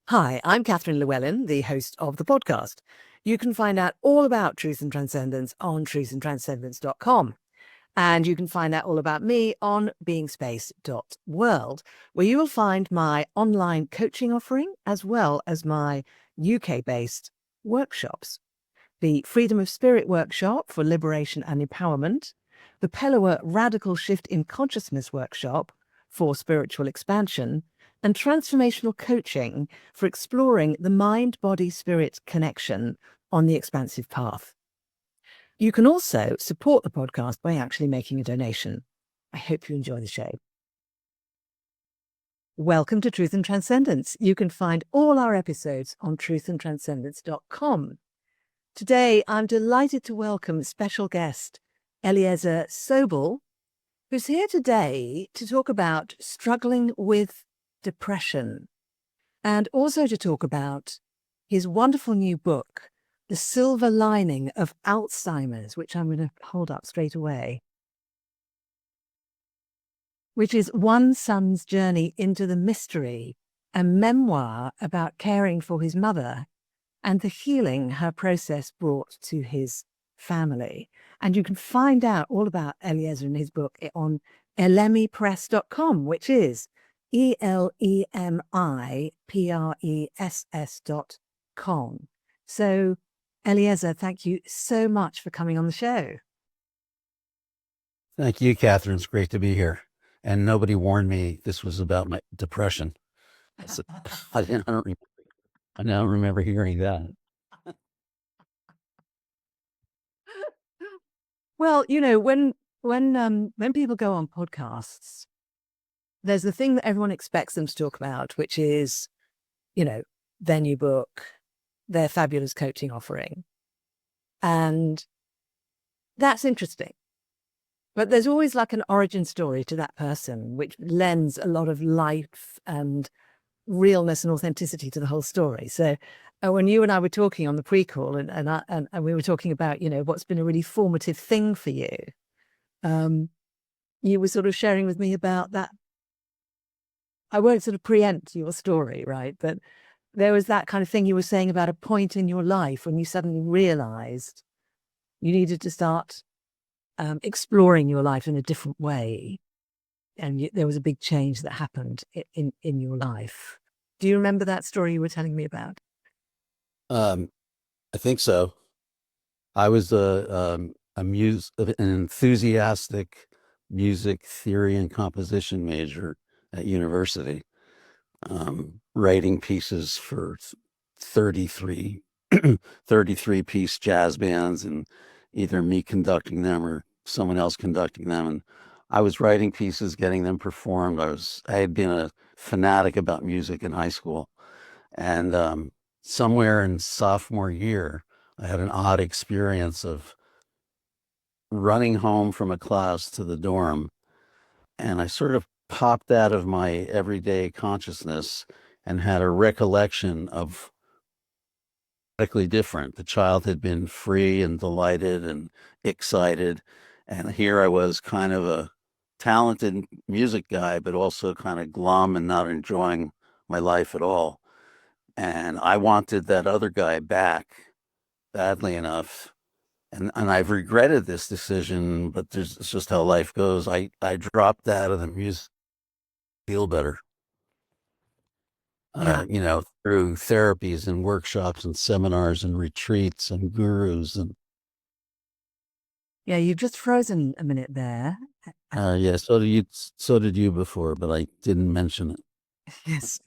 Hi, I'm Catherine Llewellyn, the host of the podcast. You can find out all about Truth and Transcendence on truthandtranscendence.com. And you can find out all about me on beingspace.world, where you will find my online coaching offering, as well as my UK-based workshops. The Freedom of Spirit workshop for liberation and empowerment, the Pellower Radical Shift in Consciousness workshop for spiritual expansion, and transformational coaching for exploring the mind-body-spirit connection on the expansive path. You can also support the podcast by actually making a donation. I hope you enjoy the show. Welcome to Truth and Transcendence. You can find all our episodes on truthandtranscendence.com. Today, I'm delighted to welcome special guest Eliezer Sobel, who's here today to talk about struggling with depression, and also to talk about his wonderful new book, The Silver Lining of Alzheimer's, which I'm going to hold up straight away, which is one son's journey into the mystery, a memoir about caring for his mother and the healing her process brought to his family. And you can find out all about Eliezer and his book on elemipress.com, which is ELEMIPRESS.com. So, Eliezer, thank you so much for coming on the show. Thank you, Catherine. It's great to be here. And nobody warned me this was about my depression. I don't remember hearing that. Well, you know, when people go on podcasts, there's the thing that everyone expects them to talk about, which is, you know, their new book, their fabulous coaching offering. And that's interesting. But there's always like an origin story to that person, which lends a lot of life and realness and authenticity to the whole story. So when you and I were talking on the pre-call and we were talking about, you know, what's been a really formative thing for you, you were sort of sharing with me about that. I won't sort of preempt your story, right? But there was that kind of thing you were saying about a point in your life when you suddenly realized you needed to start exploring your life in a different way. And there was a big change that happened in your life. Do you remember that story you were telling me about? I think so. I was an enthusiastic music theory and composition major at university, writing pieces for 33 piece jazz bands, and either me conducting them or someone else conducting them. And I was writing pieces, getting them performed. I had been a fanatic about music in high school. And somewhere in sophomore year, I had an odd experience of running home from a class to the dorm. And I sort of popped out of my everyday consciousness and had a recollection of radically different. The child had been free and delighted and excited. And here I was, kind of a talented music guy, but also kind of glum and not enjoying my life at all. And I wanted that other guy back badly enough. And I've regretted this decision, but it's just how life goes. I dropped out of the music, feel better. Yeah. Through therapies and workshops and seminars and retreats and gurus. And Yeah, you've just frozen a minute there. yeah, so did you before, but I didn't mention it. Yes.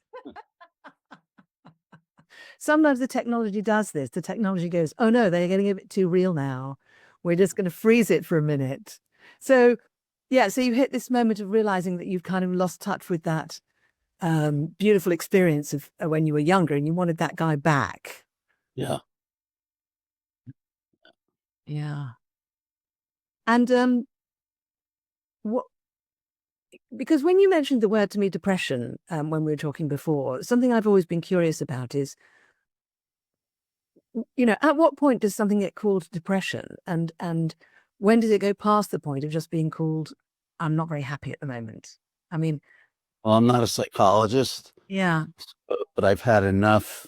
Sometimes the technology does this. The technology goes, oh no, they're getting a bit too real now. We're just going to freeze it for a minute. So yeah, so you hit this moment of realizing that you've kind of lost touch with that beautiful experience of when you were younger, and you wanted that guy back. Yeah. Yeah. And what, because when you mentioned the word to me, depression, when we were talking before, something I've always been curious about is, you know, at what point does something get called depression, and when does it go past the point of just being called, I'm not very happy at the moment? I mean, Well, I'm not a psychologist, Yeah. but I've had enough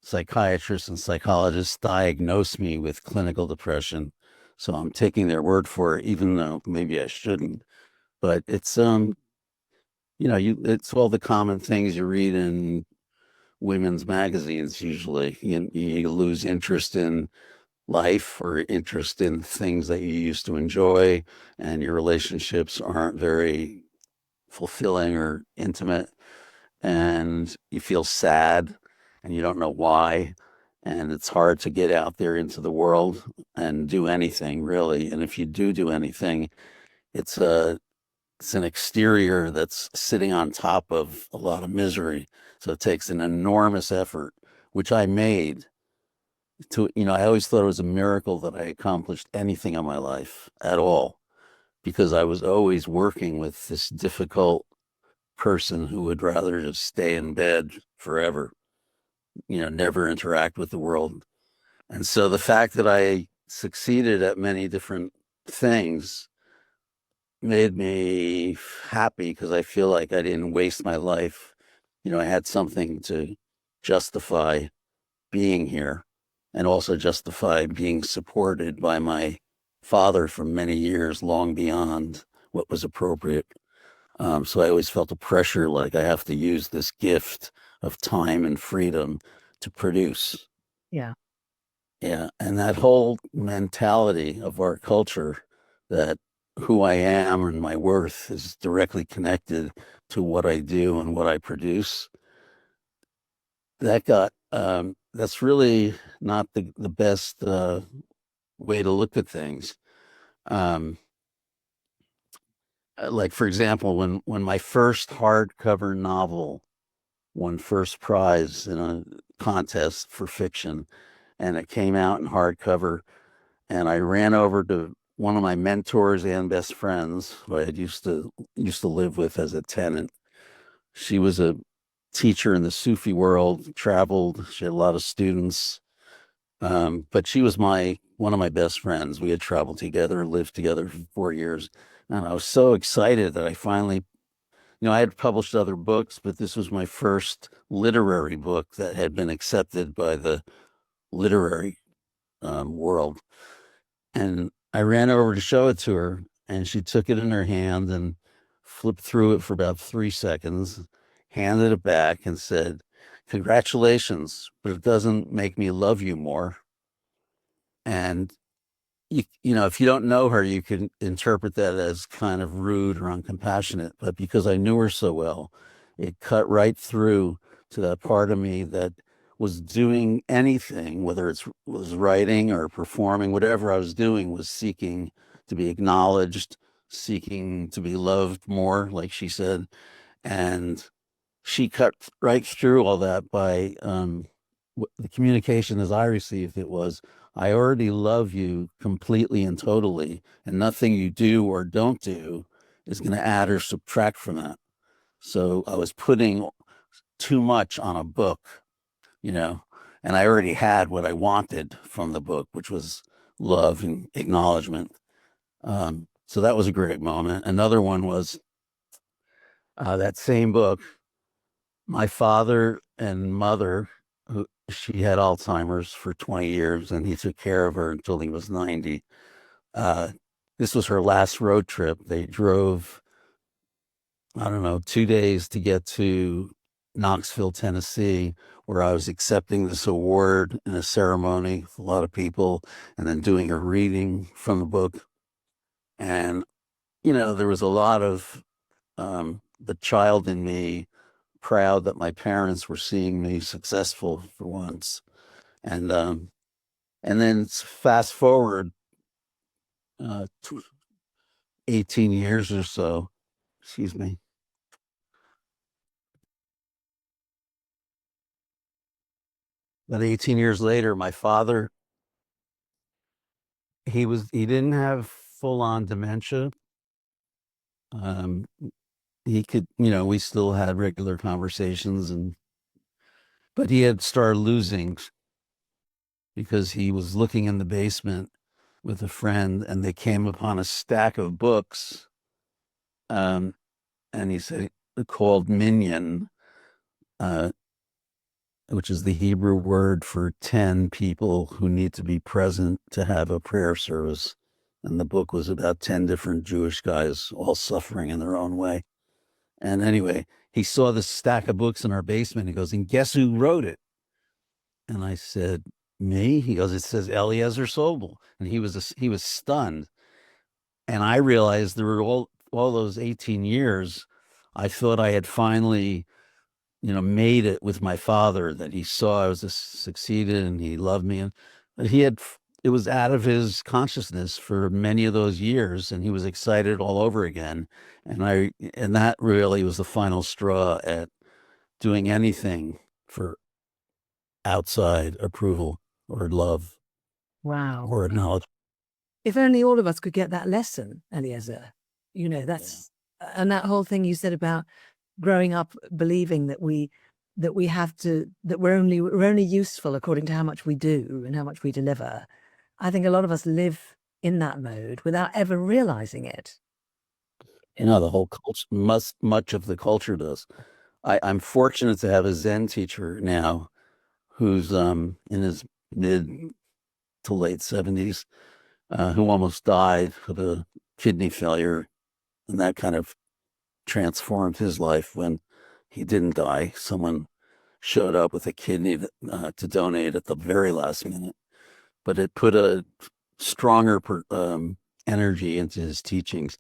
psychiatrists and psychologists diagnose me with clinical depression. So I'm taking their word for it, even though maybe I shouldn't. But it's it's all the common things you read in women's magazines usually. You lose interest in life or interest in things that you used to enjoy, and your relationships aren't very fulfilling or intimate, and you feel sad and you don't know why. And it's hard to get out there into the world and do anything really. And if you do anything, it's an exterior that's sitting on top of a lot of misery. So it takes an enormous effort, which I made to, I always thought it was a miracle that I accomplished anything in my life at all, because I was always working with this difficult person who would rather just stay in bed forever, never interact with the world. And so the fact that I succeeded at many different things made me happy, because I feel like I didn't waste my life. I had something to justify being here, and also justify being supported by my father for many years, long beyond what was appropriate. So I always felt a pressure, like I have to use this gift of time and freedom to produce. Yeah. Yeah. And that whole mentality of our culture, that who I am and my worth is directly connected to what I do and what I produce, that's really not the best way to look at things. Um, like, for example, when my first hardcover novel won first prize in a contest for fiction, and it came out in hardcover, and I ran over to one of my mentors and best friends, who I had used to live with as a tenant. She was a teacher in the Sufi world, traveled. She had a lot of students, but she was one of my best friends. We had traveled together, lived together for 4 years, and I was so excited that I finally, I had published other books, but this was my first literary book that had been accepted by the literary world. And I ran over to show it to her, and she took it in her hand and flipped through it for about 3 seconds, handed it back, and said, "Congratulations, but it doesn't make me love you more." And if you don't know her, you can interpret that as kind of rude or uncompassionate. But because I knew her so well, it cut right through to that part of me that was doing anything, whether it was writing or performing, whatever I was doing was seeking to be acknowledged, seeking to be loved more, like she said. And she cut right through all that by the communication as I received it was, "I already love you completely and totally, and nothing you do or don't do is going to add or subtract from that." So I was putting too much on a book, you know, and I already had what I wanted from the book, which was love and acknowledgement. So that was a great moment. Another one was that same book. My father and mother, who she had Alzheimer's for 20 years, and he took care of her until he was 90. Uh, this was her last road trip. They drove, I don't know, 2 days to get to Knoxville, Tennessee, where I was accepting this award in a ceremony with a lot of people, and then doing a reading from the book. And, there was a lot of the child in me proud that my parents were seeing me successful for once. And then fast forward 18 years or so, excuse me, about 18 years later, my father, he didn't have full on dementia. Um, he could, we still had regular conversations, but he had started losing, because he was looking in the basement with a friend, and they came upon a stack of books. And he said, called minyan, uh, which is the Hebrew word for 10 people who need to be present to have a prayer service. And the book was about 10 different Jewish guys, all suffering in their own way. And anyway, he saw this stack of books in our basement. He goes, and guess who wrote it? And I said, me? He goes, it says Eliezer Sobel. And he was stunned. And I realized there were all those 18 years, I thought I had finally, made it with my father, that he saw I was succeeded and he loved me. And it was out of his consciousness for many of those years, and he was excited all over again. And that really was the final straw at doing anything for outside approval or love Wow. or acknowledgement. If only all of us could get that lesson, Eliezer. That's and that whole thing you said about growing up believing that we're only useful according to how much we do and how much we deliver. I think a lot of us live in that mode without ever realizing it. The whole culture, much of the culture does. I'm fortunate to have a Zen teacher now who's in his mid to late 70s, who almost died of a kidney failure, and that kind of transformed his life. When he didn't die, someone showed up with a kidney to donate at the very last minute, but it put a stronger energy into his teachings.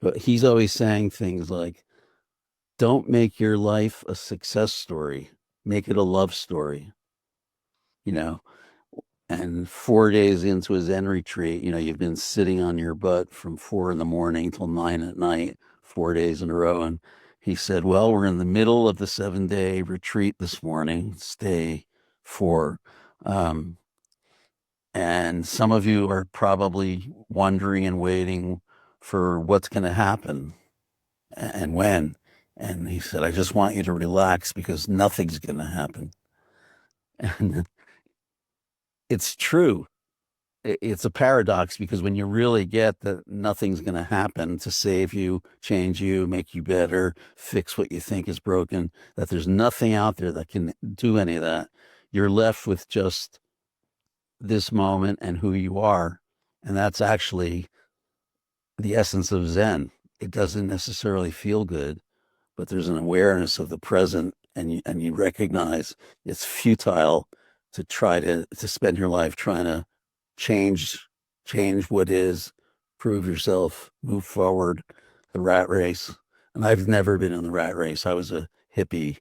But he's always saying things like, don't make your life a success story, make it a love story, you know. And 4 days into his Zen retreat, you've been sitting on your butt from 4 in the morning till 9 at night, 4 days in a row. And he said, well, we're in the middle of the 7-day retreat this morning, stay 4. And some of you are probably wondering and waiting for what's going to happen and when. And he said, I just want you to relax because nothing's going to happen. And it's true. It's a paradox, because when you really get that nothing's going to happen to save you, change you, make you better, fix what you think is broken, that there's nothing out there that can do any of that, you're left with just this moment and who you are. And that's actually the essence of Zen. It doesn't necessarily feel good, but there's an awareness of the present, and you recognize it's futile to try to spend your life trying to change what is, prove yourself, move forward, the rat race. And I've never been in the rat race. I was a hippie.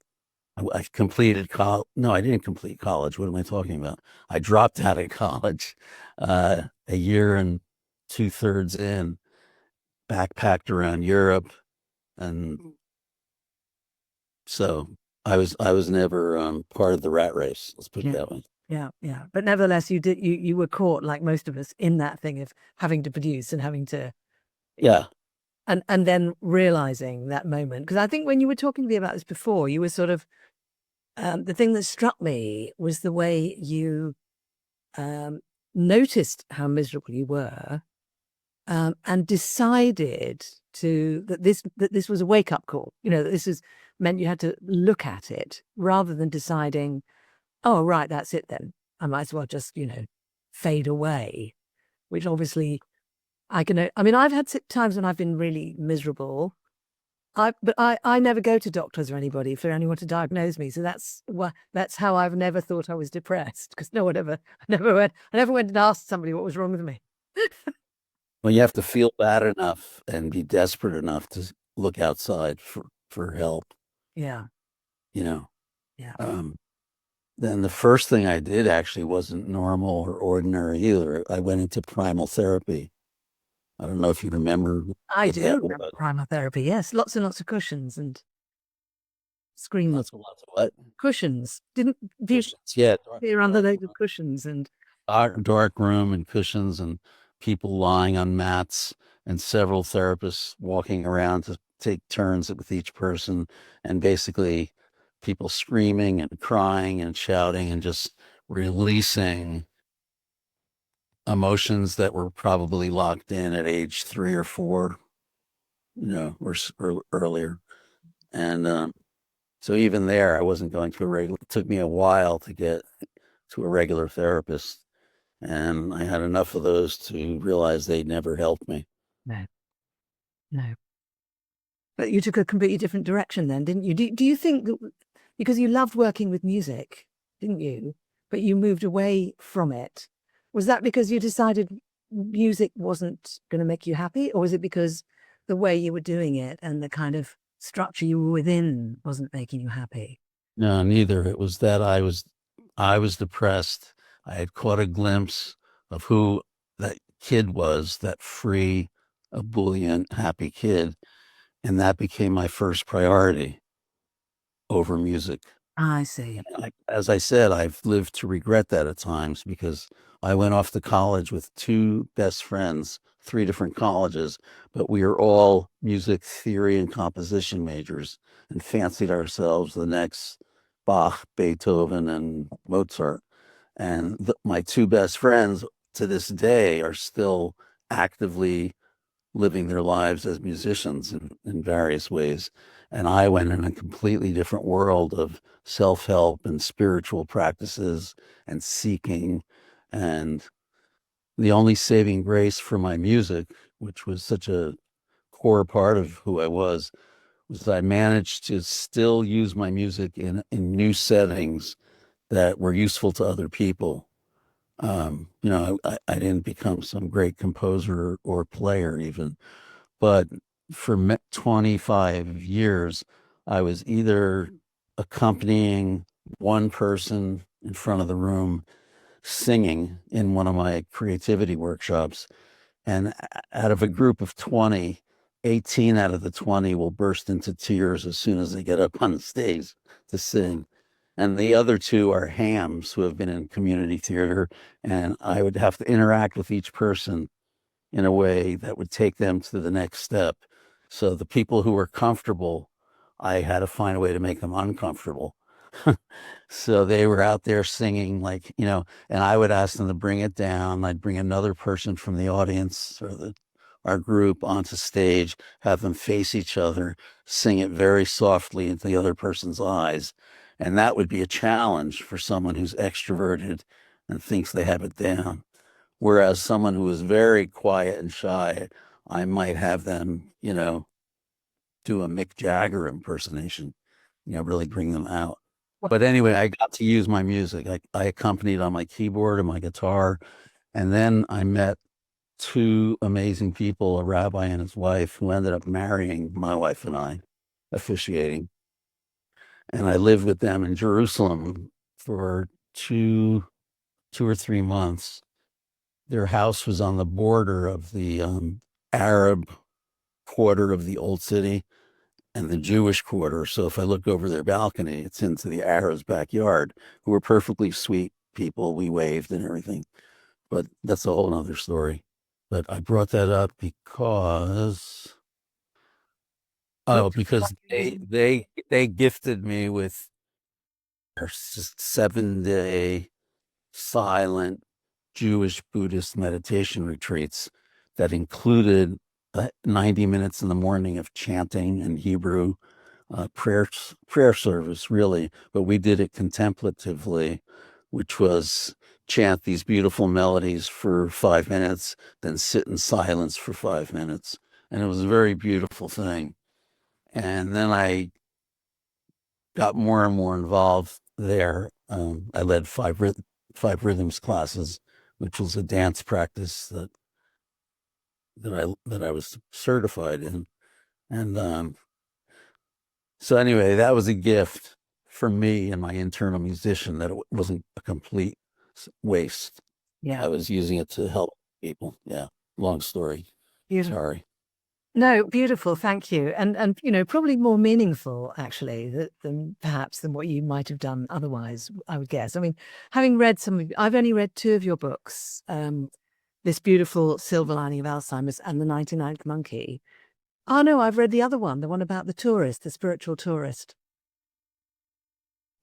I completed college. No, I didn't complete college. What am I talking about? I dropped out of college a year and 2/3 in, backpacked around Europe, and so I was never part of the rat race. Let's put it that way. Yeah. But nevertheless, you were caught, like most of us, in that thing of having to produce and having to. Yeah. And then realizing that moment. Because I think when you were talking to me about this before, you were sort of, the thing that struck me was the way you noticed how miserable you were, and decided that this was a wake-up call. That this meant you had to look at it rather than deciding, oh, right, that's it then. I might as well just, fade away, which obviously I've had times when I've been really miserable. But I never go to doctors or anybody for anyone to diagnose me. So that's how I've never thought I was depressed, because I never went and asked somebody what was wrong with me. Well, you have to feel bad enough and be desperate enough to look outside for help. Yeah. Yeah. Then the first thing I did actually wasn't normal or ordinary either. I went into primal therapy. I don't know if you remember. I do remember primal therapy. Yes, lots and lots of cushions and screens. Lots of what? Cushions. Didn't cushions? Yeah, here on the load of cushions and dark room and cushions and people lying on mats and several therapists walking around to take turns with each person, and basically people screaming and crying and shouting and just releasing emotions that were probably locked in at age 3 or 4, or earlier. And so even there, I wasn't going to a regular. It took me a while to get to a regular therapist, and I had enough of those to realize they never helped me. No, no. But you took a completely different direction then, didn't you? Do you think that because you loved working with music, didn't you? But you moved away from it. Was that because you decided music wasn't going to make you happy? Or was it because the way you were doing it and the kind of structure you were within wasn't making you happy? No, neither. It was that I was depressed. I had caught a glimpse of who that kid was, that free, ebullient, happy kid, and that became my first priority over music. I see. As I said, I've lived to regret that at times because I went off to college with two best friends, three different colleges, but we are all music theory and composition majors and fancied ourselves the next Bach, Beethoven, and Mozart. And my two best friends to this day are still actively living their lives as musicians in various ways. And I went in a completely different world of self-help and spiritual practices and seeking. And the only saving grace for my music, which was such a core part of who I was I managed to still use my music in new settings that were useful to other people. I didn't become some great composer or player even, but for 25 years, I was either accompanying one person in front of the room singing in one of my creativity workshops. And out of a group of 20, 18 out of the 20 will burst into tears as soon as they get up on the stage to sing. And the other two are hams who have been in community theater. And I would have to interact with each person in a way that would take them to the next step. So the people who were comfortable, I had to find a way to make them uncomfortable. So they were out there singing and I would ask them to bring it down. I'd bring another person from the audience or our group onto stage, have them face each other, sing it very softly into the other person's eyes. And that would be a challenge for someone who's extroverted and thinks they have it down. Whereas someone who is very quiet and shy, I might have them, do a Mick Jagger impersonation, really bring them out. But anyway, I got to use my music. I accompanied on my keyboard and my guitar. And then I met two amazing people, a rabbi and his wife, who ended up marrying my wife and I, officiating. And I lived with them in Jerusalem for two or 3 months. Their house was on the border of the Arab quarter of the old city and the Jewish quarter. So if I look over their balcony, it's into the Arabs' backyard, who were perfectly sweet people. We waved and everything, but that's a whole nother story. But I brought that up because because they gifted me with their 7-day silent Jewish Buddhist meditation retreats that included 90 minutes in the morning of chanting in Hebrew, prayer service, really, but we did it contemplatively, which was chant these beautiful melodies for 5 minutes, then sit in silence for 5 minutes. And it was a very beautiful thing. And then I got more and more involved there. I led five rhythms classes, which was a dance practice that I was certified in. And so anyway, that was a gift for me and my internal musician, that it wasn't a complete waste. Yeah. I was using it to help people. Yeah. Long story. Beautiful. Sorry. No, beautiful. Thank you. And probably more meaningful, actually, than perhaps than what you might have done otherwise, I would guess. I mean, having read I've only read 2 of your books, this beautiful Silver Lining of Alzheimer's and The 99th Monkey. Oh, no, I've read the other one, the one about the tourist, the spiritual tourist.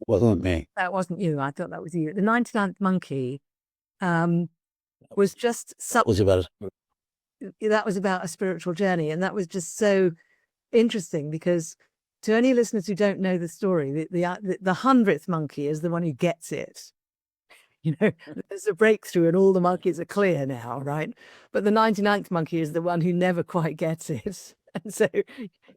Wasn't me. That wasn't you. I thought that was you. The 99th Monkey was just That was about that was about a spiritual journey. And that was just so interesting because to any listeners who don't know the story, the 100th monkey is the one who gets it. You know, there's a breakthrough and all the monkeys are clear now, right? But the 99th monkey is the one who never quite gets it. And so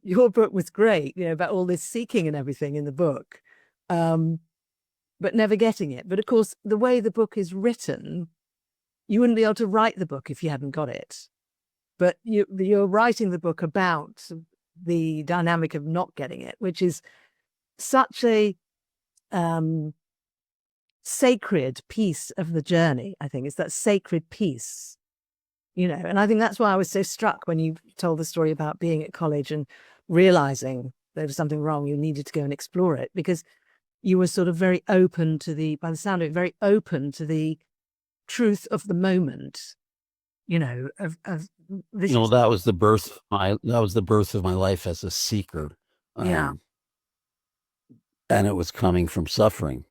your book was great, you know, about all this seeking and everything in the book, but never getting it. But of course, the way the book is written, you wouldn't be able to write the book if you hadn't got it. But you're writing the book about the dynamic of not getting it, which is such a sacred piece of the journey. I think it's that sacred piece, you know, and I think that's why I was so struck when you told the story about being at college and realizing there was something wrong. You needed to go and explore it, because you were sort of very open to by the sound of it, very open to the truth of the moment, you know, of this. You know, that was the birth of my life as a seeker. Yeah. And it was coming from suffering.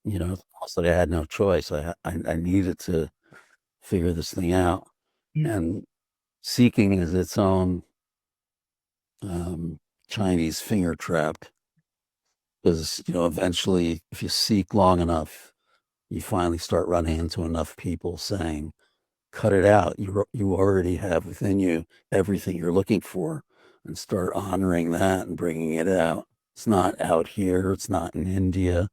You know, so I had no choice. I needed to figure this thing out. And seeking is its own Chinese finger trap, because, you know, eventually, if you seek long enough, you finally start running into enough people saying, cut it out. You already have within you everything you're looking for, and start honoring that and bringing it out. It's not out here. It's not in India.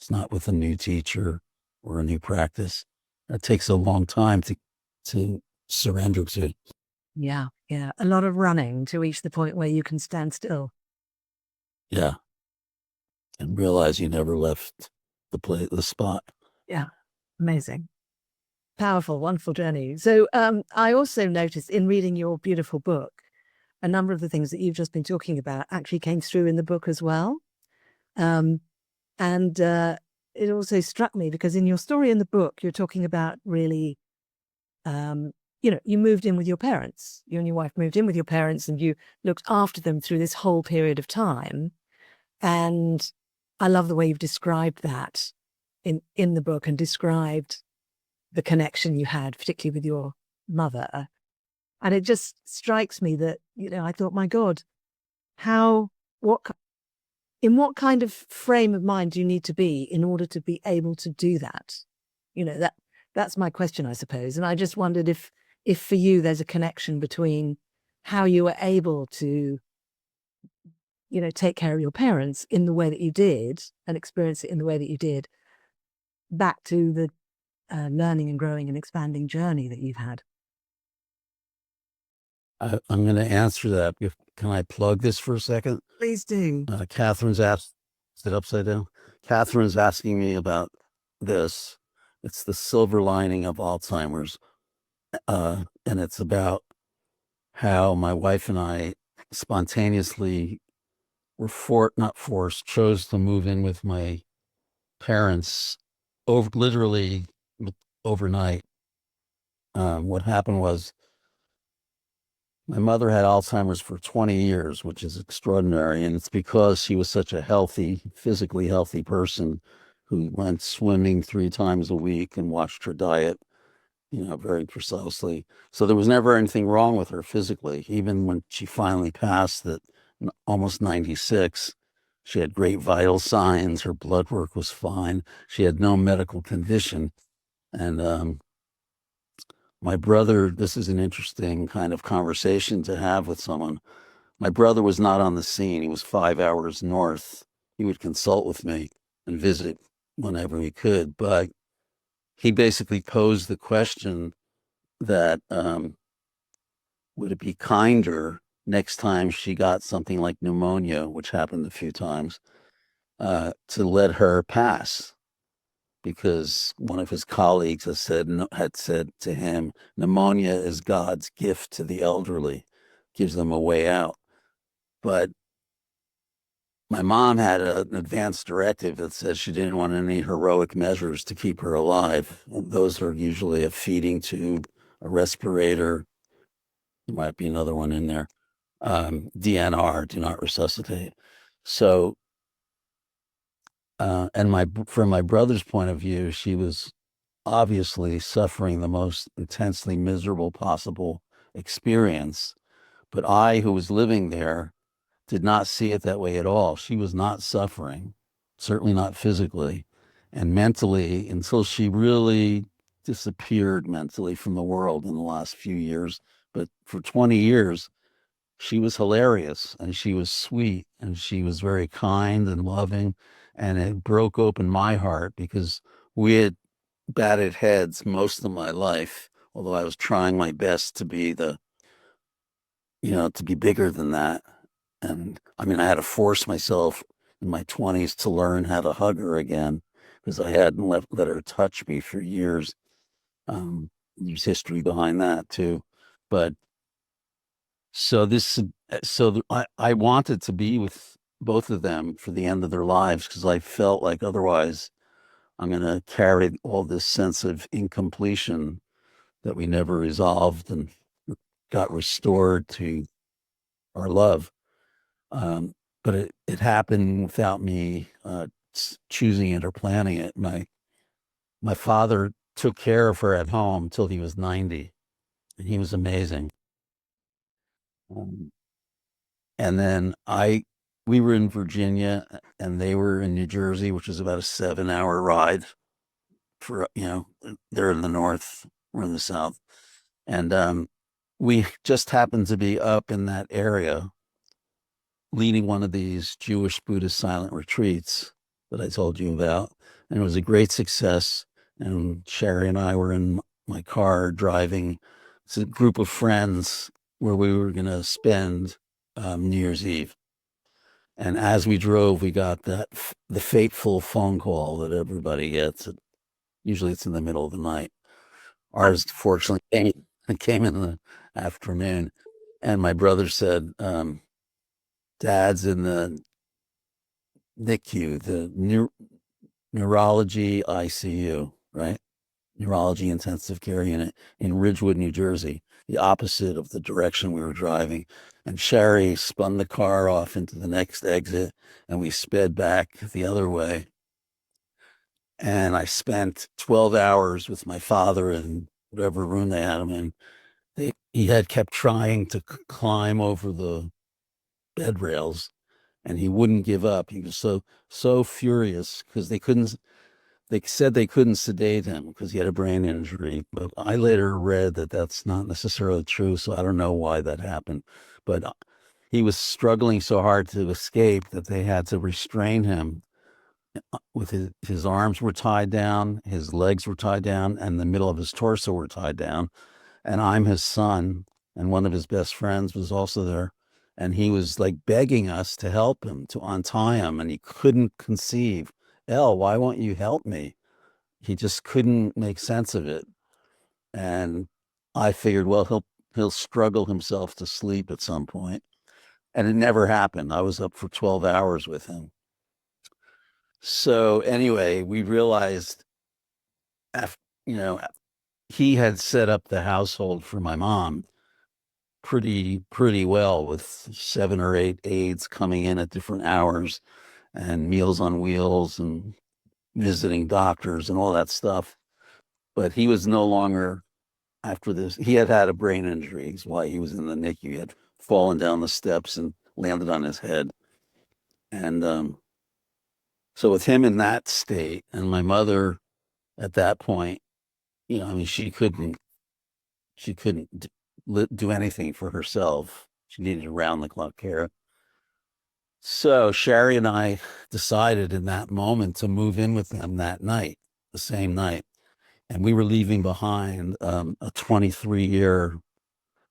It's not with a new teacher or a new practice. It takes a long time to surrender to. Yeah. Yeah. A lot of running to reach the point where you can stand still. Yeah. And realize you never left the spot. Yeah. Amazing. Powerful, wonderful journey. So I also noticed in reading your beautiful book, a number of the things that you've just been talking about actually came through in the book as well. And it also struck me because in your story in the book, you're talking about really, you know, you moved in with your parents. You and your wife moved in with your parents, and you looked after them through this whole period of time. And I love the way you've described that in the book, and described the connection you had, particularly with your mother. And it just strikes me that, you know, I thought, my God, in what kind of frame of mind do you need to be in order to be able to do that? You know, that's my question, I suppose. And I just wondered if for you, there's a connection between how you were able to, you know, take care of your parents in the way that you did and experience it in the way that you did, back to the learning and growing and expanding journey that you've had. I'm going to answer that. Can I plug this for a second? Please do. Catherine's asked, is it upside down? Catherine's asking me about this. It's the Silver Lining of Alzheimer's. And it's about how my wife and I spontaneously chose to move in with my parents literally overnight. What happened was, my mother had Alzheimer's for 20 years, which is extraordinary. And it's because she was such a physically healthy person who went swimming 3 times a week and watched her diet, you know, very precisely. So there was never anything wrong with her physically. Even when she finally passed at almost 96, she had great vital signs. Her blood work was fine. She had no medical condition. And my brother, this is an interesting kind of conversation to have with someone. My brother was not on the scene. He was 5 hours north. He would consult with me and visit whenever he could. But he basically posed the question that would it be kinder next time she got something like pneumonia, which happened a few times, to let her pass? Because one of his colleagues had said to him, pneumonia is God's gift to the elderly, gives them a way out. But my mom had an advance directive that says she didn't want any heroic measures to keep her alive. And those are usually a feeding tube, a respirator. There might be another one in there. DNR, do not resuscitate. So, from my brother's point of view, she was obviously suffering the most intensely miserable possible experience. But I, who was living there, did not see it that way at all. She was not suffering, certainly not physically, and mentally, until she really disappeared mentally from the world in the last few years. But for 20 years, she was hilarious and she was sweet and she was very kind and loving. And it broke open my heart because we had batted heads most of my life, although I was trying my best to be to be bigger than that. And I mean, I had to force myself in my 20s to learn how to hug her again because I hadn't let her touch me for years. There's history behind that too. But so this, I wanted to be with both of them for the end of their lives because I felt like otherwise I'm going to carry all this sense of incompletion that we never resolved and got restored to our love. But it happened without me choosing it or planning it. My father took care of her at home till he was 90, and he was amazing. And then we were in Virginia, and they were in New Jersey, which is about a 7-hour ride. They're in the north, we're in the south, and we just happened to be up in that area leading one of these Jewish Buddhist silent retreats that I told you about. And it was a great success. And Sherry and I were in my car driving. It's a group of friends where we were going to spend New Year's Eve. And as we drove, we got the fateful phone call that everybody gets. Usually it's in the middle of the night. Ours, fortunately, came in the afternoon. And my brother said, Dad's in the NICU, the neurology ICU, right? Neurology intensive care unit in Ridgewood, New Jersey, the opposite of the direction we were driving. And Sherry spun the car off into the next exit, and we sped back the other way. And I spent 12 hours with my father in whatever room they had him in. He had kept trying to climb over the bed rails, and he wouldn't give up. He was so furious because they said they couldn't sedate him because he had a brain injury. But I later read that that's not necessarily true. So I don't know why that happened. But he was struggling so hard to escape that they had to restrain him with his arms were tied down, his legs were tied down, and the middle of his torso were tied down. And I'm his son, and one of his best friends was also there. And he was like begging us to help him, to untie him, and he couldn't conceive. El, why won't you help me? He just couldn't make sense of it. And I figured, well, he'll struggle himself to sleep at some point. And it never happened. I was up for 12 hours with him. So anyway, we realized after, he had set up the household for my mom pretty well with 7 or 8 aides coming in at different hours and Meals on Wheels and visiting doctors and all that stuff. But he was no longer, after this, he had a brain injury. That's why he was in the NICU. He had fallen down the steps and landed on his head. And so with him in that state, and my mother at that point, she couldn't do anything for herself. She needed around the clock care. So Sherry and I decided in that moment to move in with them that night, the same night. And we were leaving behind a 23-year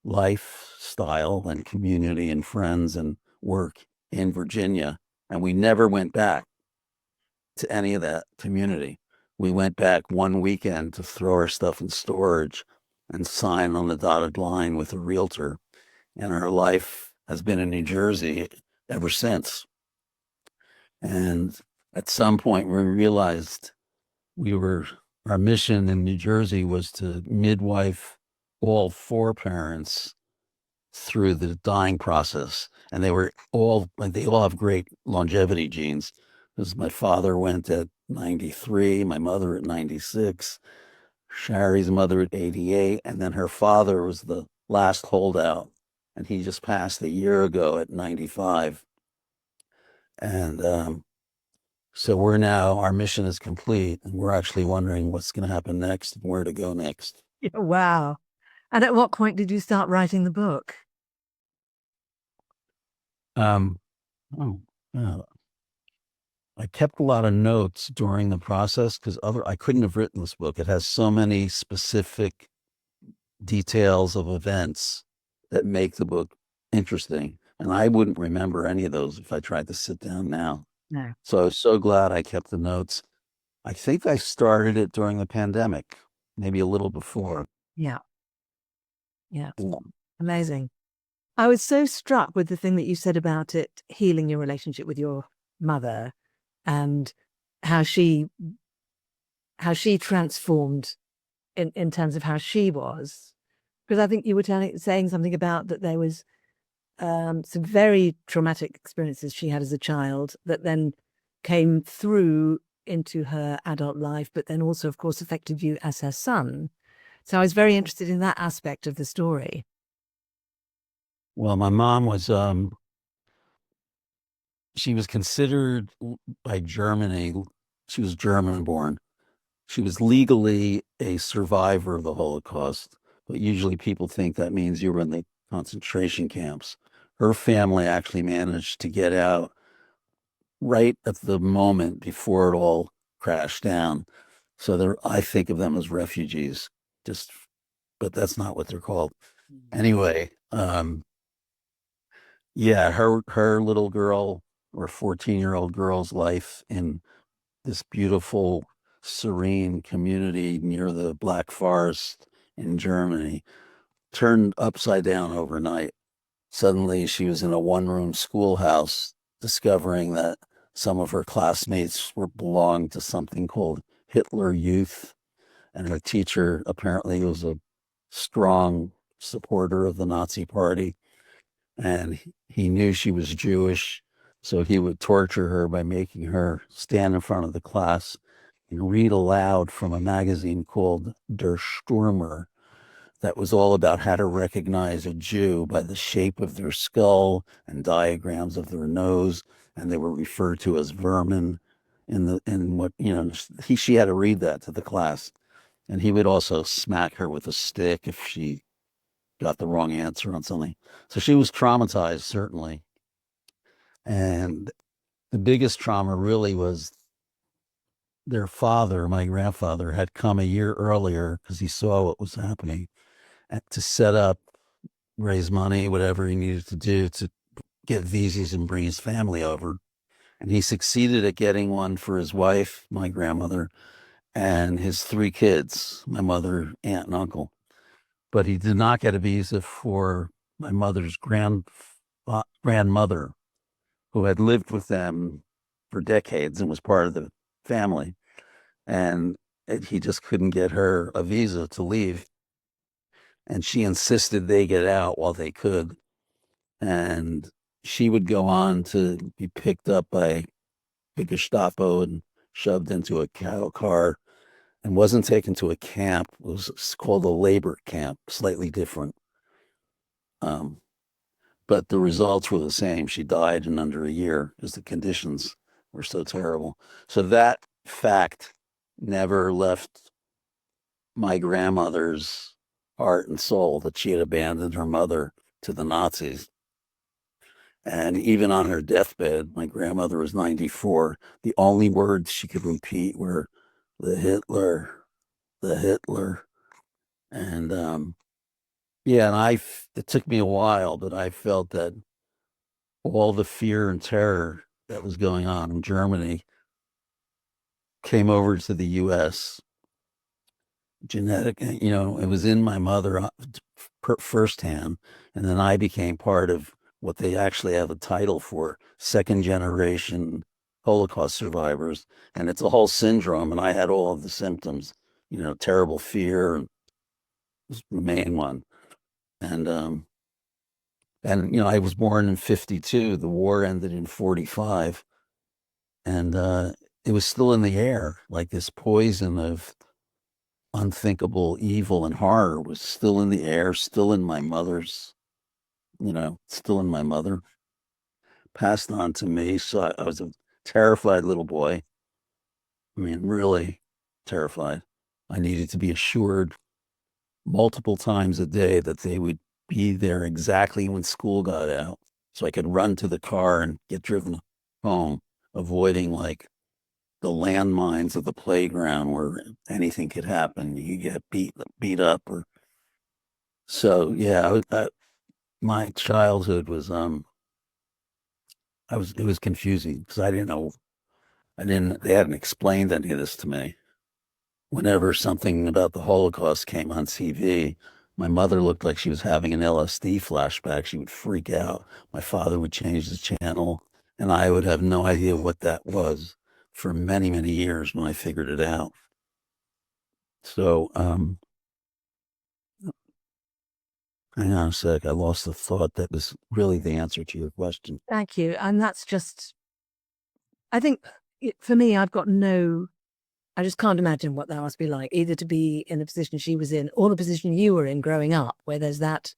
lifestyle and community and friends and work in Virginia. And we never went back to any of that community. We went back one weekend to throw our stuff in storage and sign on the dotted line with a realtor. And our life has been in New Jersey ever since. And at some point we realized our mission in New Jersey was to midwife all 4 parents through the dying process. And they all have great longevity genes. Because my father went at 93, my mother at 96, Sherry's mother at 88, and then her father was the last holdout and he just passed a year ago at 95. And so our mission is complete, and we're actually wondering what's going to happen next and where to go next. Yeah, wow. And at what point did you start writing the book? Um, oh, I kept a lot of notes during the process because I couldn't have written this book. It has so many specific details of events that make the book interesting. And I wouldn't remember any of those if I tried to sit down now. No. So I was so glad I kept the notes. I think I started it during the pandemic, maybe a little before. Yeah. Yeah. Amazing. I was so struck with the thing that you said about it healing your relationship with your mother and how she transformed in terms of how she was. Because I think you were saying something about that there was some very traumatic experiences she had as a child that then came through into her adult life, but then also, of course, affected you as her son. So I was very interested in that aspect of the story. Well, my mom was, she was considered by Germany, she was German born. She was legally a survivor of the Holocaust, but usually people think that means you were in the concentration camps. Her family actually managed to get out right at the moment before it all crashed down. So I think of them as refugees, but that's not what they're called. Anyway, yeah, her little girl or 14-year-old girl's life in this beautiful, serene community near the Black Forest in Germany turned upside down overnight. Suddenly, she was in a one-room schoolhouse, discovering that some of her classmates belonged to something called Hitler Youth, and her teacher apparently was a strong supporter of the Nazi Party, and he knew she was Jewish, so he would torture her by making her stand in front of the class and read aloud from a magazine called Der Stürmer that was all about how to recognize a Jew by the shape of their skull and diagrams of their nose, and they were referred to as vermin in what, she had to read that to the class. And he would also smack her with a stick if she got the wrong answer on something. So she was traumatized, certainly. And the biggest trauma really was their father, my grandfather, had come a year earlier because he saw what was happening to set up, raise money, whatever he needed to do to get visas and bring his family over. And he succeeded at getting one for his wife, my grandmother, and his three kids, my mother, aunt, and uncle. But he did not get a visa for my mother's grandmother, who had lived with them for decades and was part of the family. And he just couldn't get her a visa to leave. And she insisted they get out while they could. And she would go on to be picked up by the Gestapo and shoved into a cattle car and wasn't taken to a camp. It was called a labor camp, slightly different. But the results were the same. She died in under a year because the conditions were so terrible. So that fact never left my grandmother's heart and soul, that she had abandoned her mother to the Nazis. And even on her deathbed, my grandmother was 94. The only words she could repeat were the Hitler, the Hitler. And yeah, and it took me a while, but I felt that all the fear and terror that was going on in Germany came over to the US. Genetic, it was in my mother firsthand. And then I became part of what they actually have a title for, second generation Holocaust survivors. And it's a whole syndrome. And I had all of the symptoms, terrible fear, and was the main one. And I was born in 52. The war ended in 45. And it was still in the air, like this poison of unthinkable evil and horror was still in the air, still in my mother's still in my mother, passed on to me. So I was a terrified little boy. I mean, really terrified. I needed to be assured multiple times a day that they would be there exactly when school got out so I could run to the car and get driven home, avoiding like the landmines of the playground where anything could happen. You get beat up or so. Yeah, my childhood was it was confusing because I didn't know they hadn't explained any of this to me. Whenever something about the Holocaust came on TV, my mother looked like she was having an LSD flashback. She would freak out. My father would change the channel, and I would have no idea what that was for many, many years when I figured it out. So, hang on a sec. I lost the thought that was really the answer to your question. Thank you. And that's just, I think for me, I just can't imagine what that must be like, either to be in the position she was in or the position you were in growing up, where there's that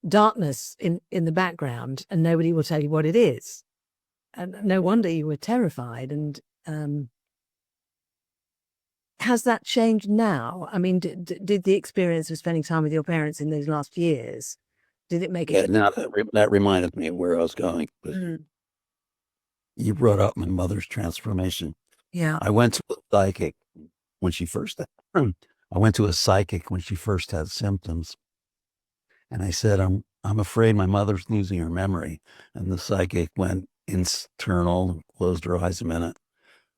darkness in the background and nobody will tell you what it is. And no wonder you were terrified. And has that changed now? I mean, did the experience of spending time with your parents in those last years, did it make it? Now that reminded me of where I was going. But you brought up my mother's transformation. Yeah. I went to a psychic when she first I went to a psychic when she first had symptoms. And I said, I'm afraid my mother's losing her memory. And the psychic went internal, closed her eyes a minute,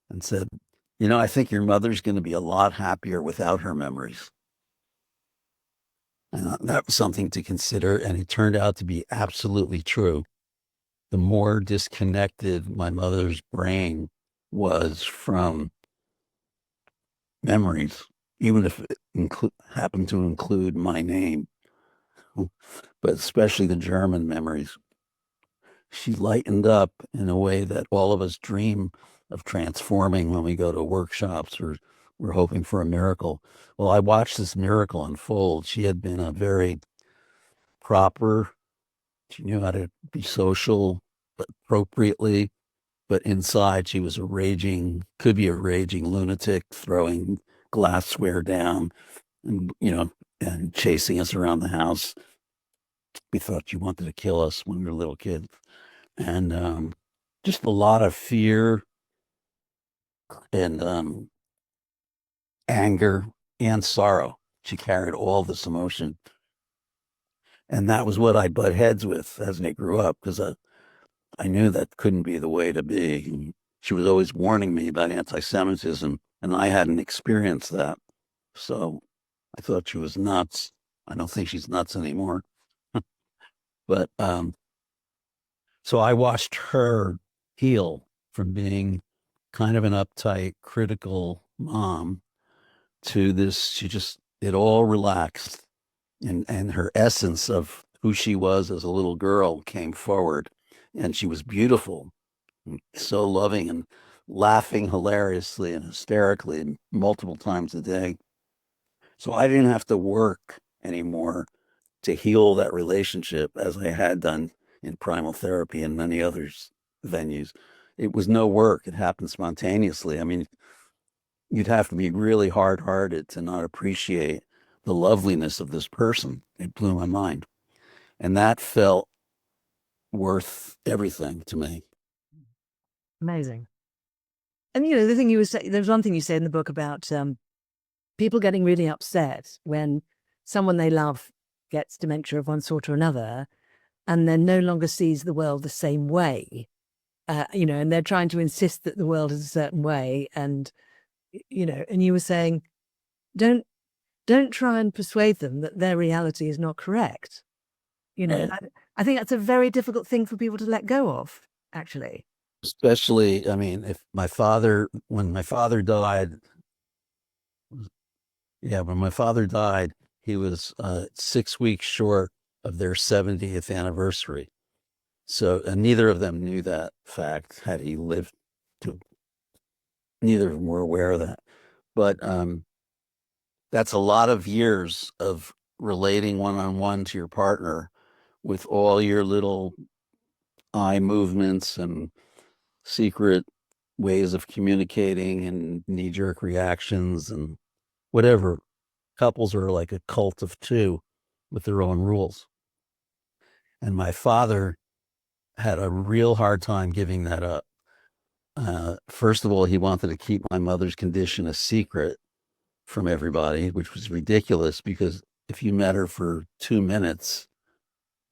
and said, I think your mother's going to be a lot happier without her memories. And that was something to consider. And it turned out to be absolutely true. The more disconnected my mother's brain was from memories, even if it happened to include my name, but especially the German memories, she lightened up in a way that all of us dream of transforming when we go to workshops or we're hoping for a miracle. Well, I watched this miracle unfold. She had been a very proper, she knew how to be social, but appropriately. But inside, she was could be a raging lunatic, throwing glassware down and, and chasing us around the house. We thought she wanted to kill us when we were little kids. And just a lot of fear and anger and sorrow. She carried all this emotion. And that was what I butt heads with as I grew up because I knew that couldn't be the way to be. And she was always warning me about anti-Semitism, and I hadn't experienced that. So I thought she was nuts. I don't think she's nuts anymore. But so I watched her heal from being kind of an uptight, critical mom to this. It all relaxed. And her essence of who she was as a little girl came forward. And she was beautiful, and so loving and laughing hilariously and hysterically multiple times a day. So I didn't have to work anymore to heal that relationship as I had done in primal therapy and many others venues. It was no work. It happened spontaneously. I mean, you'd have to be really hard-hearted to not appreciate the loveliness of this person. It blew my mind. And that felt worth everything to me. Amazing. And the thing you were saying, there's one thing you say in the book about people getting really upset when someone they love gets dementia of one sort or another, and then no longer sees the world the same way. And they're trying to insist that the world is a certain way, and and you were saying, don't try and persuade them that their reality is not correct. Right. I think that's a very difficult thing for people to let go of, actually. Especially, I mean, when my father died, he was 6 weeks short of their 70th anniversary. So, and neither of them knew that fact had he lived to, neither of them were aware of that. But that's a lot of years of relating one-on-one to your partner with all your little eye movements and secret ways of communicating and knee-jerk reactions and whatever. Couples are like a cult of two with their own rules. And my father had a real hard time giving that up. First of all, he wanted to keep my mother's condition a secret from everybody, which was ridiculous because if you met her for 2 minutes,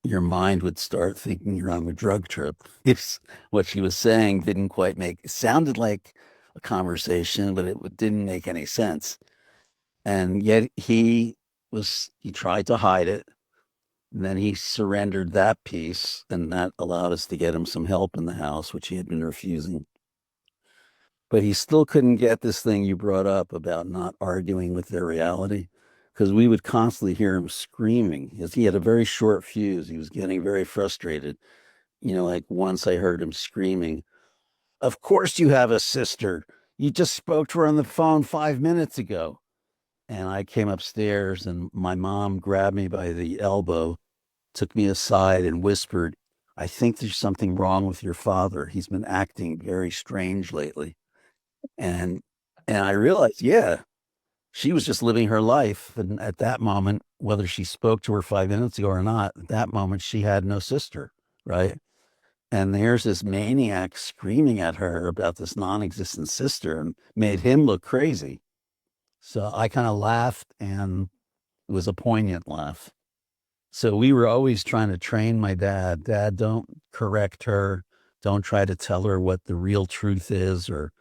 your mind would start thinking you're on a drug trip. If what she was saying didn't quite make, it sounded like a conversation, but it didn't make any sense. And yet he tried to hide it. And then he surrendered that piece, and that allowed us to get him some help in the house, which he had been refusing. But he still couldn't get this thing you brought up about not arguing with their reality, because we would constantly hear him screaming. He had a very short fuse. He was getting very frustrated. Like once I heard him screaming, "Of course you have a sister. You just spoke to her on the phone 5 minutes ago." And I came upstairs, and my mom grabbed me by the elbow, took me aside, and whispered, "I think there's something wrong with your father. He's been acting very strange lately." And I realized, yeah, she was just living her life. And at that moment, whether she spoke to her 5 minutes ago or not, at that moment, she had no sister, right? And there's this maniac screaming at her about this non-existent sister and made him look crazy. So I kind of laughed, and it was a poignant laugh. So we were always trying to train my dad, don't correct her. Don't try to tell her what the real truth is, or,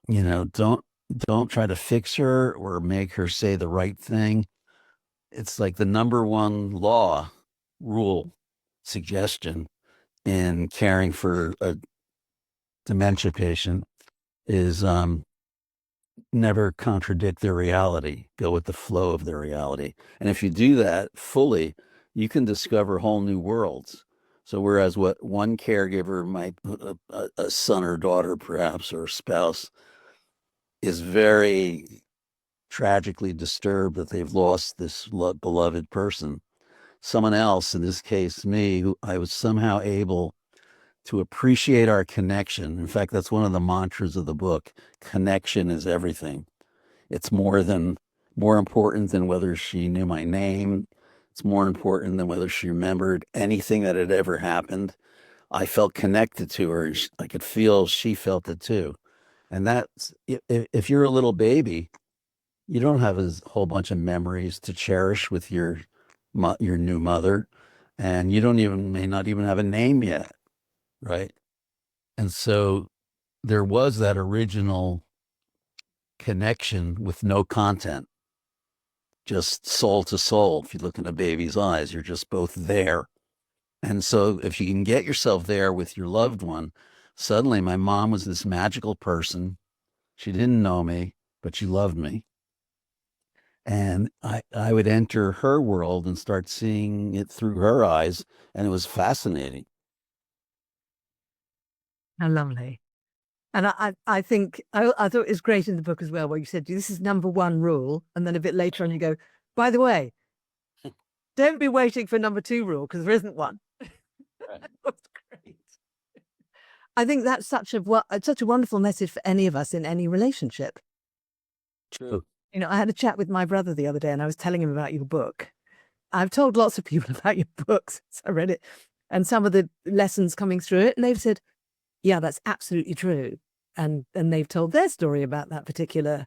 don't try to fix her or make her say the right thing. It's like the number one rule, suggestion in caring for a dementia patient is never contradict their reality, go with the flow of their reality. And if you do that fully, you can discover whole new worlds. So whereas what one caregiver might, a son or daughter perhaps, or a spouse, is very tragically disturbed that they've lost this beloved person, someone else, in this case me, who I was somehow able to appreciate our connection. In fact, that's one of the mantras of the book. Connection is everything. It's more important than whether she knew my name. It's more important than whether she remembered anything that had ever happened. I felt connected to her. I could feel she felt it too. And that's, if you're a little baby, you don't have a whole bunch of memories to cherish with your new mother, and you may not even have a name yet, right? And so there was that original connection with no content, just soul to soul. If you look in a baby's eyes, you're just both there. And so if you can get yourself there with your loved one, suddenly my mom was this magical person. She didn't know me, but she loved me. And I would enter her world and start seeing it through her eyes. And it was fascinating. How lovely. And I think I thought it was great in the book as well, where you said, this is number one rule. And then a bit later on, you go, by the way, don't be waiting for number two rule, because there isn't one. Right. That's great. I think that's such a wonderful message for any of us in any relationship. True. I had a chat with my brother the other day, and I was telling him about your book. I've told lots of people about your books since I read it, and some of the lessons coming through it, and they've said, yeah, that's absolutely true. And they've told their story about that particular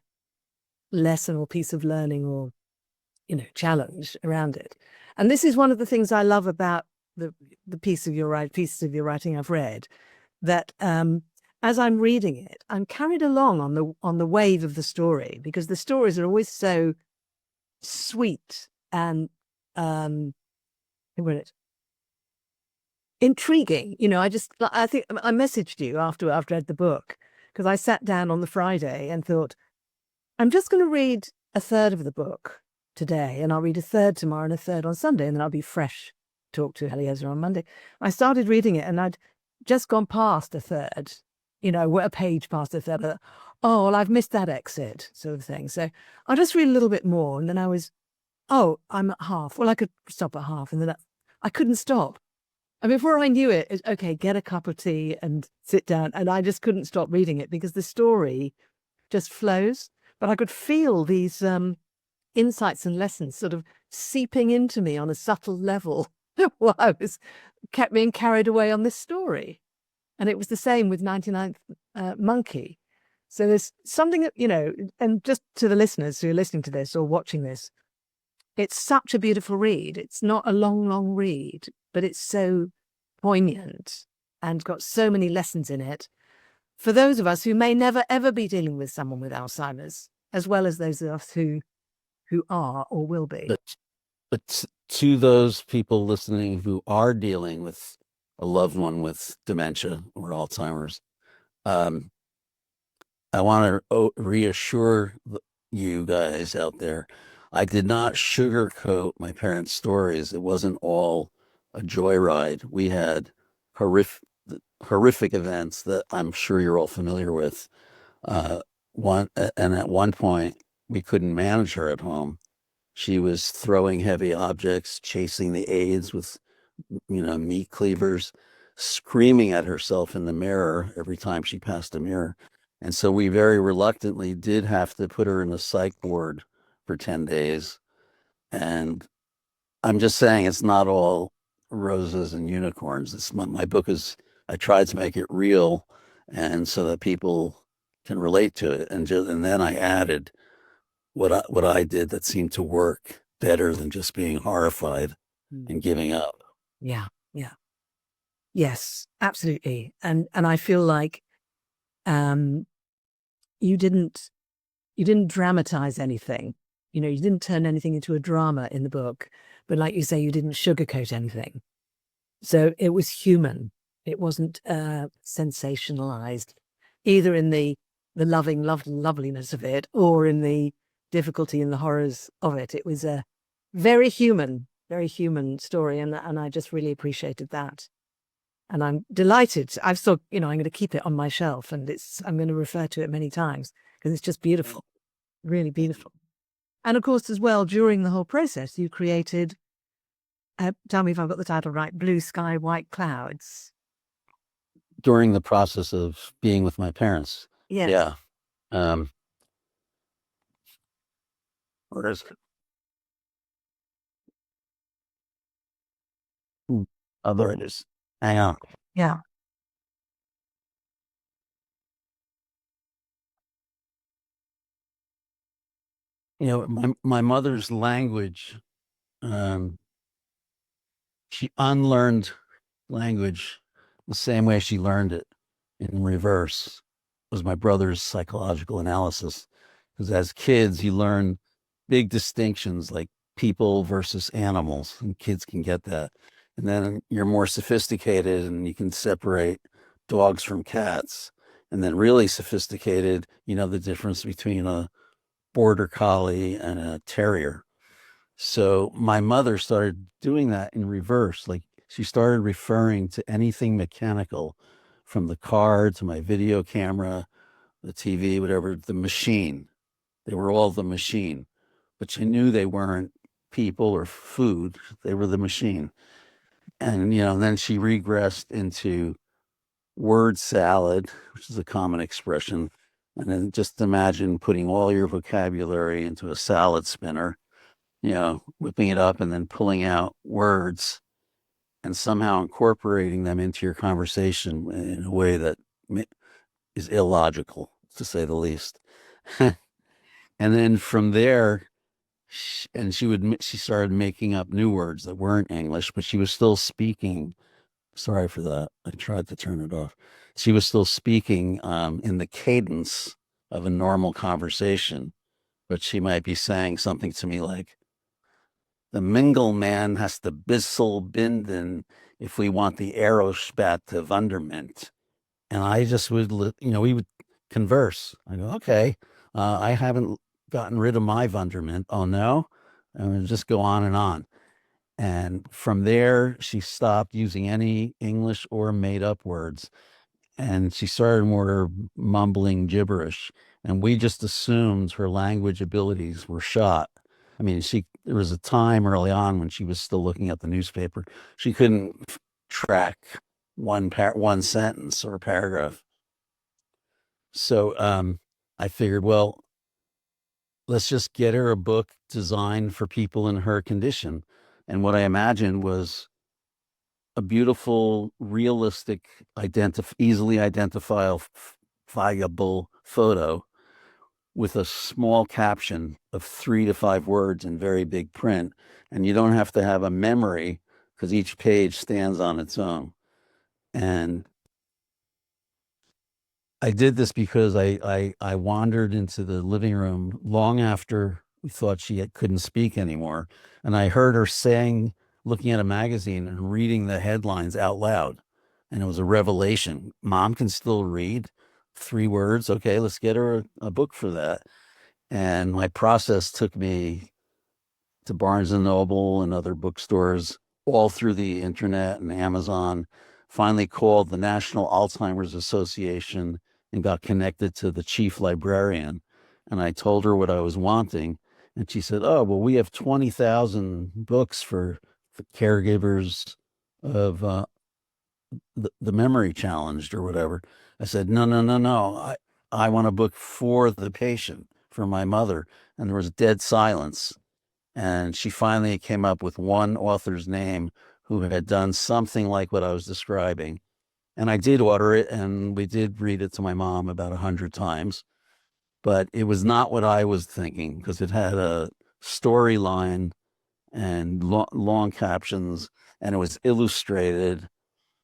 lesson or piece of learning or, challenge around it. And this is one of the things I love about the pieces of your writing I've read, that as I'm reading it, I'm carried along on the wave of the story, because the stories are always so sweet and intriguing. I think I messaged you after I've read the book, because I sat down on the Friday and thought, I'm just going to read a third of the book today, and I'll read a third tomorrow and a third on Sunday, and then I'll be fresh talk to Eliezer on Monday. I started reading it, and I'd just gone past a third, a page past a third. Oh, well, I've missed that exit, sort of thing. So I'll just read a little bit more, and then I'm at half. Well, I could stop at half, and then I couldn't stop. And before I knew it, it's okay, get a cup of tea and sit down. And I just couldn't stop reading it because the story just flows. But I could feel these insights and lessons sort of seeping into me on a subtle level while I was kept being carried away on this story. And it was the same with 99th Monkey. So there's something that, and just to the listeners who are listening to this or watching this, it's such a beautiful read. It's not a long, long read, but it's so poignant and got so many lessons in it for those of us who may never, ever be dealing with someone with Alzheimer's, as well as those of us who are or will be. But to those people listening who are dealing with a loved one with dementia or Alzheimer's, I want to reassure you guys out there, I did not sugarcoat my parents' stories. It wasn't all a joyride. We had horrific events that I'm sure you're all familiar with. And at one point, we couldn't manage her at home. She was throwing heavy objects, chasing the aides with, meat cleavers, screaming at herself in the mirror every time she passed a mirror. And so we very reluctantly did have to put her in a psych ward for 10 days. And I'm just saying it's not all roses and unicorns. My book I tried to make it real and so that people can relate to it. And then I added what I did that seemed to work better than just being horrified and giving up. Yeah. Yes, absolutely. And I feel like you didn't dramatize anything. You didn't turn anything into a drama in the book, but like you say, you didn't sugarcoat anything. So it was human. It wasn't sensationalized, either in the loving loveliness of it or in the difficulty and the horrors of it. It was a very human story, and I just really appreciated that. And I'm delighted. I've thought, I'm going to keep it on my shelf, and I'm going to refer to it many times because it's just beautiful, really beautiful. And of course, as well, during the whole process, you created, tell me if I've got the title right, Blue Sky, White Clouds. During the process of being with my parents. Yes. Yeah. Where is it? Oh, there it is. Hang on. Yeah. My mother's language, she unlearned language the same way she learned it in reverse, was my brother's psychological analysis. Because as kids, you learn big distinctions like people versus animals, and kids can get that. And then you're more sophisticated and you can separate dogs from cats. And then really sophisticated, the difference between a border collie and a terrier. So my mother started doing that in reverse. Like she started referring to anything mechanical, from the car to my video camera, the TV, whatever, the machine. They were all the machine, but she knew they weren't people or food. They were the machine. And, then she regressed into word salad, which is a common expression. And then just imagine putting all your vocabulary into a salad spinner, whipping it up and then pulling out words and somehow incorporating them into your conversation in a way that is illogical, to say the least. And then from there, she started making up new words that weren't English, but she was still speaking. Sorry for that. I tried to turn it off. She was still speaking in the cadence of a normal conversation, but she might be saying something to me like, the Mingle man has to bissel binden if we want the Aerospat to Wunderment. And I just would, we would converse. I go, okay, I haven't gotten rid of my Wunderment. Oh, no? And we'd just go on and on. And from there, she stopped using any English or made up words. And she started more mumbling gibberish. And we just assumed her language abilities were shot. I mean, there was a time early on when she was still looking at the newspaper. She couldn't track one sentence or a paragraph. So I figured, well, let's just get her a book designed for people in her condition. And what I imagined was a beautiful, realistic, easily identifiable photo with a small caption of 3 to 5 words in very big print. And you don't have to have a memory because each page stands on its own. And I did this because I wandered into the living room long after we thought she couldn't speak anymore. And I heard her saying, looking at a magazine and reading the headlines out loud. And it was a revelation. Mom can still read 3 words. Okay, let's get her a book for that. And my process took me to Barnes and Noble and other bookstores, all through the internet and Amazon. Finally called the National Alzheimer's Association and got connected to the chief librarian. And I told her what I was wanting. And she said, oh, well, we have 20,000 books for the caregivers of the memory challenged or whatever. I said, no, no, no, no. I want a book for the patient, for my mother. And there was dead silence. And she finally came up with one author's name who had done something like what I was describing. And I did order it, and we did read it to my mom about 100 times. But it was not what I was thinking, because it had a storyline and long captions, and it was illustrated.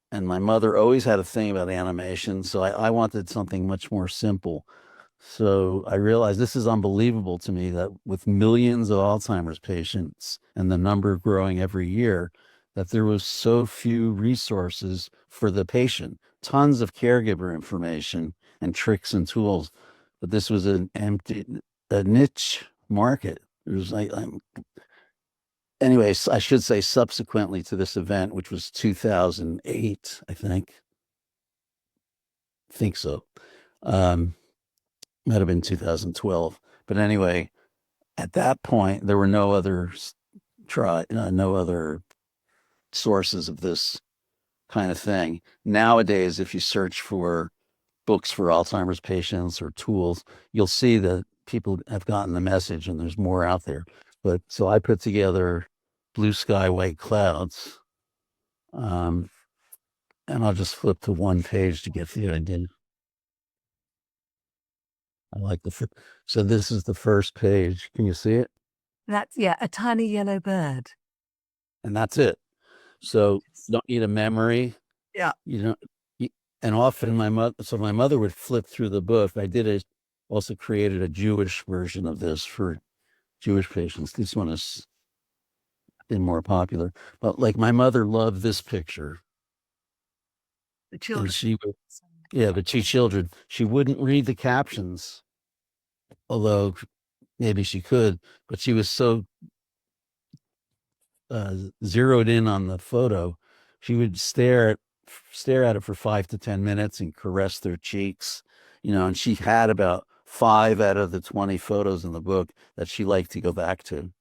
And my mother always had a thing about animation, so I wanted something much more simple. So I realized this is unbelievable to me, that with millions of Alzheimer's patients and the number growing every year, that there was so few resources for the patient, tons of caregiver information and tricks and tools. But this was a niche market. It was anyways, I should say subsequently to this event, which was 2008, I think so. Might have been 2012. But anyway, at that point, there were no other no other sources of this kind of thing. Nowadays, if you search for books for Alzheimer's patients or tools, you'll see that people have gotten the message and there's more out there. But so I put together Blue Sky, White Clouds. And I'll just flip to one page to get the idea. I like so this is the first page. Can you see it? That's, yeah, a tiny yellow bird. And that's it. So you don't need a memory. Yeah. You don't. And often my mother would flip through the book. Also created a Jewish version of this for Jewish patients. This one has been more popular. But like my mother loved this picture. The children. The 2 children. She wouldn't read the captions, although maybe she could, but she was so zeroed in on the photo. She would stare at it for 5 to 10 minutes and caress their cheeks, and she had about 5 out of the 20 photos in the book that she liked to go back to.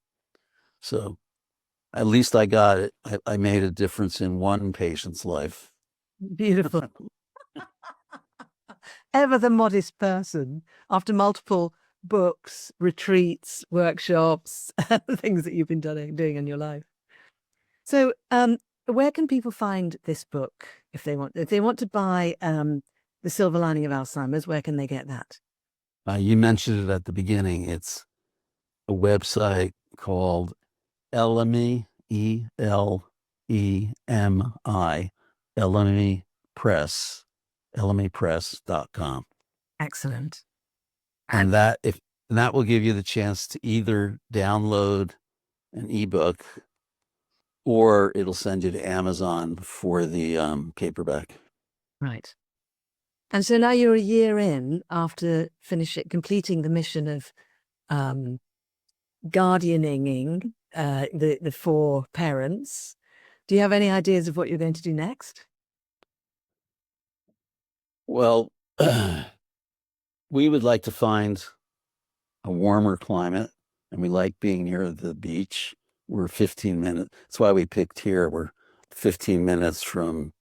So at least I got it. I made a difference in one patient's life. Beautiful. Ever the modest person, after multiple books, retreats, workshops, things that you've been doing in your life. So where can people find this book if they want to buy The Silver Lining of Alzheimer's? Where can they get that? You mentioned it at the beginning. It's a website called Elemi, ELEMI, Elemi Press, elemipress.com. Excellent. And that will give you the chance to either download an ebook or it'll send you to Amazon for the paperback. Right. And so now you're a year in after completing the mission of guardianing the 4 parents. Do you have any ideas of what you're going to do next? Well, we would like to find a warmer climate and we like being near the beach. We're 15 minutes. That's why we picked here. We're 15 minutes from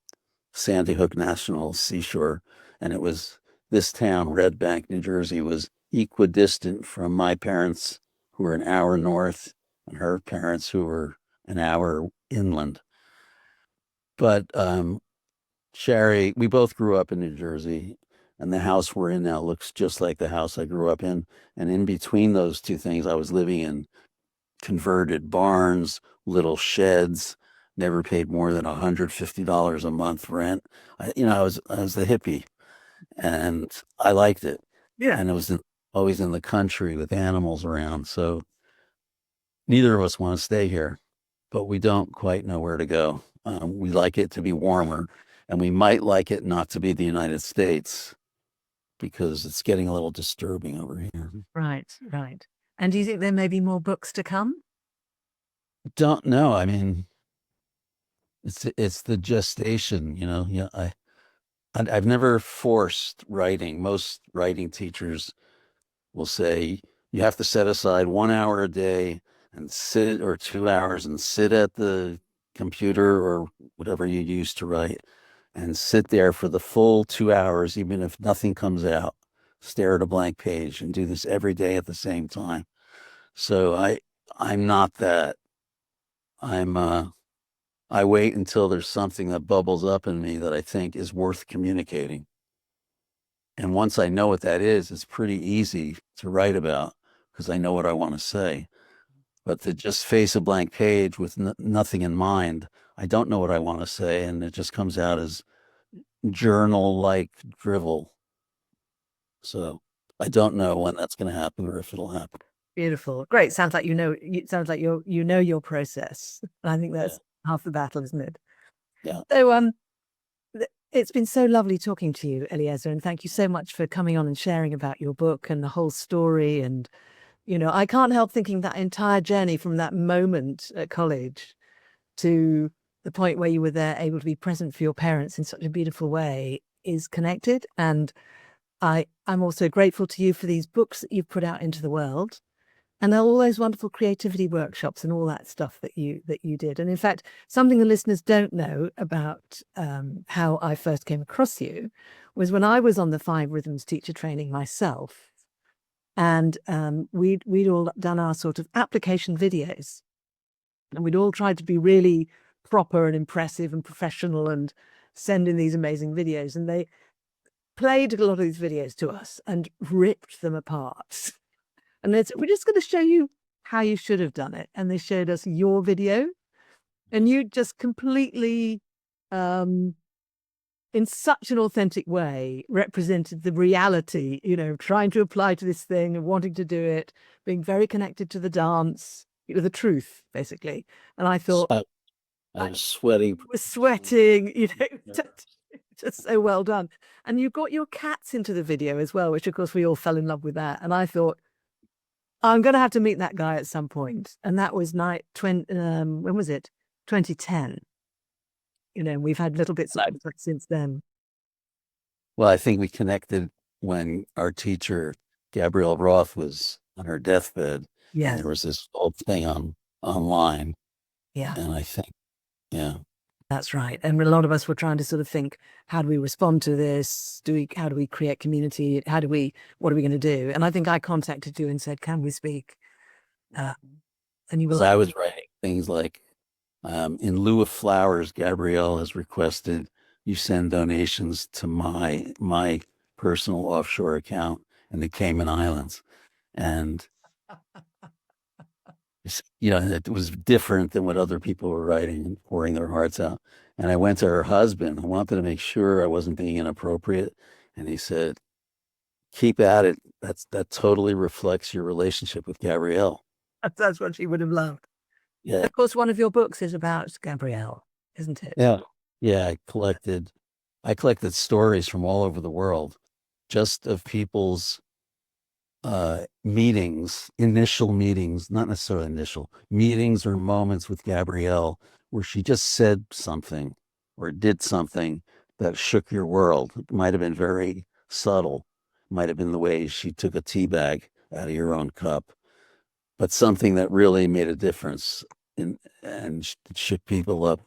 Sandy Hook National Seashore. And it was this town, Red Bank, New Jersey, was equidistant from my parents, who were an hour north, and her parents, who were an hour inland. But Sherry, we both grew up in New Jersey, and the house we're in now looks just like the house I grew up in. And in between those two things, I was living in converted barns, little sheds, never paid more than $150 a month rent. I was the hippie, and I liked it. Yeah. And it was always in the country with animals around. So neither of us want to stay here, but we don't quite know where to go. We like it to be warmer, and we might like it not to be the United States because it's getting a little disturbing over here. Right, right. And do you think there may be more books to come? Don't know. I mean, it's the gestation, Yeah, I've never forced writing. Most writing teachers will say you have to set aside 1 hour a day and sit, or 2 hours, and sit at the computer or whatever you use to write, and sit there for the full 2 hours, even if nothing comes out. Stare at a blank page and do this every day at the same time. So I'm not that. I wait until there's something that bubbles up in me that I think is worth communicating. And once I know what that is, it's pretty easy to write about because I know what I want to say. But to just face a blank page with nothing in mind, I don't know what I want to say. And it just comes out as journal-like drivel. So I don't know when that's going to happen or if it'll happen. Beautiful. Great. Sounds like it sounds like you know your process. And I think that's half the battle, isn't it? Yeah. So it's been so lovely talking to you, Eliezer, and thank you so much for coming on and sharing about your book and the whole story. And I can't help thinking that entire journey from that moment at college to the point where you were there able to be present for your parents in such a beautiful way is connected. And I'm also grateful to you for these books that you've put out into the world, and all those wonderful creativity workshops and all that stuff that you did. And in fact, something the listeners don't know about how I first came across you was when I was on the 5 Rhythms teacher training myself, and we'd all done our sort of application videos, and we'd all tried to be really proper and impressive and professional and send in these amazing videos, and they played a lot of these videos to us and ripped them apart. And we're just going to show you how you should have done it. And they showed us your video, and you just completely, in such an authentic way, represented the reality, trying to apply to this thing and wanting to do it, being very connected to the dance, the truth, basically. And I thought, I was sweating. was sweating, just so well done. And you got your cats into the video as well, which of course we all fell in love with that. And I thought, I'm going to have to meet that guy at some point. And that was when was it? 2010. We've had little bits of contact since then. Well, I think we connected when our teacher, Gabrielle Roth, was on her deathbed. Yeah. And there was this old thing online. Yeah. And I think, yeah. That's right. And a lot of us were trying to sort of think, how do we respond to this? How do we create community? What are we going to do? And I think I contacted you and said, can we speak? And you were like, I was writing things like, in lieu of flowers, Gabrielle has requested you send donations to my personal offshore account in the Cayman Islands. And it was different than what other people were writing and pouring their hearts out. And I went to her husband. I wanted to make sure I wasn't being inappropriate. And he said, keep at it. That totally reflects your relationship with Gabrielle. That's what she would have loved. Yeah. Of course, one of your books is about Gabrielle, isn't it? Yeah. Yeah. I collected stories from all over the world, just of people's initial meetings, not necessarily initial meetings or moments with Gabrielle where she just said something or did something that shook your world. It might have been very subtle. It might have been the way she took a tea bag out of your own cup. but something that really made a difference and shook people up.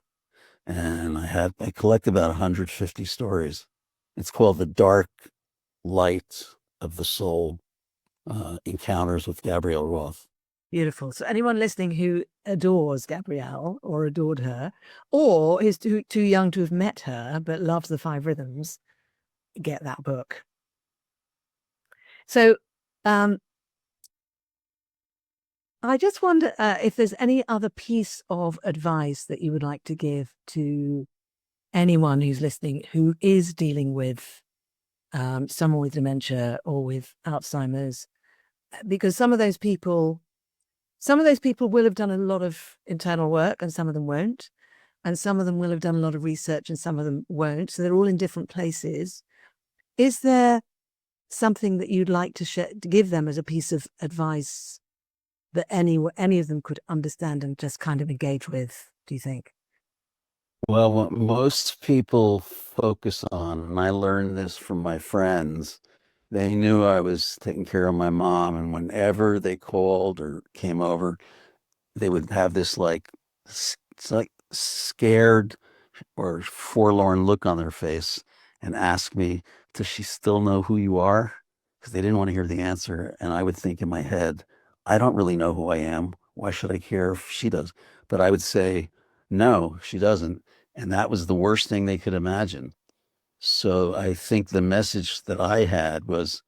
And I collect about 150 stories. It's called The Dark Light of the Soul, Encounters with Gabrielle Roth. Beautiful. So anyone listening who adores Gabrielle or adored her, or is too young to have met her but loves the 5 rhythms, get that book. So I just wonder if there's any other piece of advice that you would like to give to anyone who's listening who is dealing with someone with dementia or with Alzheimer's, because some of those people will have done a lot of internal work and some of them won't. And some of them will have done a lot of research and some of them won't. So they're all in different places. Is there something that you'd like to give them as a piece of advice that any of them could understand and just kind of engage with, do you think? Well, what most people focus on, and I learned this from my friends, they knew I was taking care of my mom, and whenever they called or came over, they would have this it's like scared or forlorn look on their face and ask me, does she still know who you are? Because they didn't want to hear the answer. And I would think in my head, I don't really know who I am. Why should I care if she does? But I would say, no, she doesn't. And that was the worst thing they could imagine. So I think the message that I had was,